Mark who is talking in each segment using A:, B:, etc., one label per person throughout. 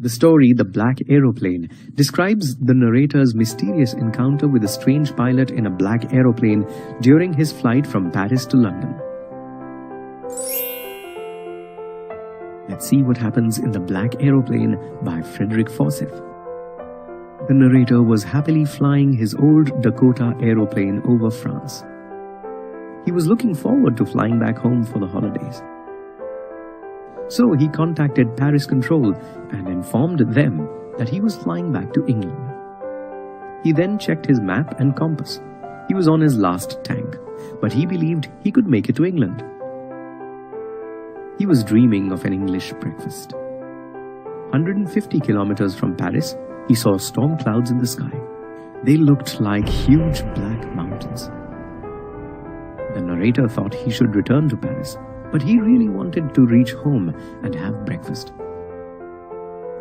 A: The story, The Black Aeroplane, describes the narrator's mysterious encounter with a strange pilot in a black aeroplane during his flight from Paris to London. Let's see what happens in The Black Aeroplane by Frederick Forsyth. The narrator was happily flying his old Dakota aeroplane over France. He was looking forward to flying back home for the holidays. So he contacted Paris Control and informed them that he was flying back to England. He then checked his map and compass. He was on his last tank, but he believed he could make it to England. He was dreaming of an English breakfast. 150 kilometers from Paris, he saw storm clouds in the sky. They looked like huge black mountains. The narrator thought he should return to Paris, but he really wanted to reach home and have breakfast.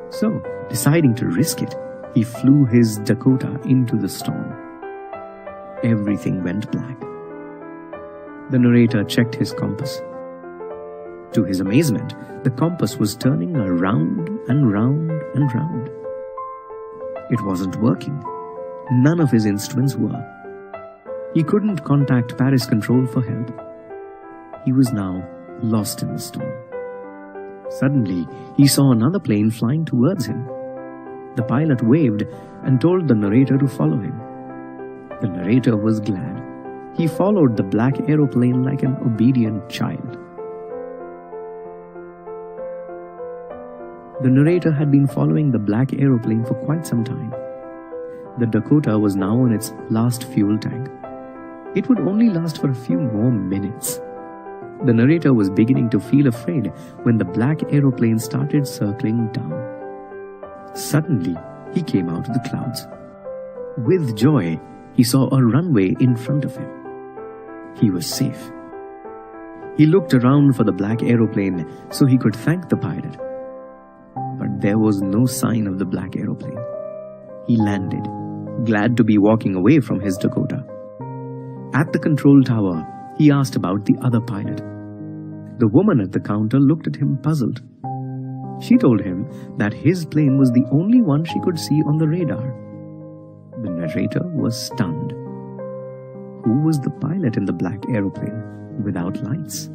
A: So, deciding to risk it, he flew his Dakota into the storm. Everything went black. The narrator checked his compass. To his amazement, the compass was turning around and round and round. It wasn't working. None of his instruments were. He couldn't contact Paris Control for help. He was now lost in the storm. Suddenly, he saw another plane flying towards him. The pilot waved and told the narrator to follow him. The narrator was glad. He followed the black aeroplane like an obedient child. The narrator had been following the black aeroplane for quite some time. The Dakota was now on its last fuel tank. It would only last for a few more minutes. The narrator was beginning to feel afraid when the black aeroplane started circling down. Suddenly, he came out of the clouds. With joy, he saw a runway in front of him. He was safe. He looked around for the black aeroplane so he could thank the pilot. But there was no sign of the black aeroplane. He landed, glad to be walking away from his Dakota. At the control tower, he asked about the other pilot. The woman at the counter looked at him puzzled. She told him that his plane was the only one she could see on the radar. The narrator was stunned. Who was the pilot in the black aeroplane without lights?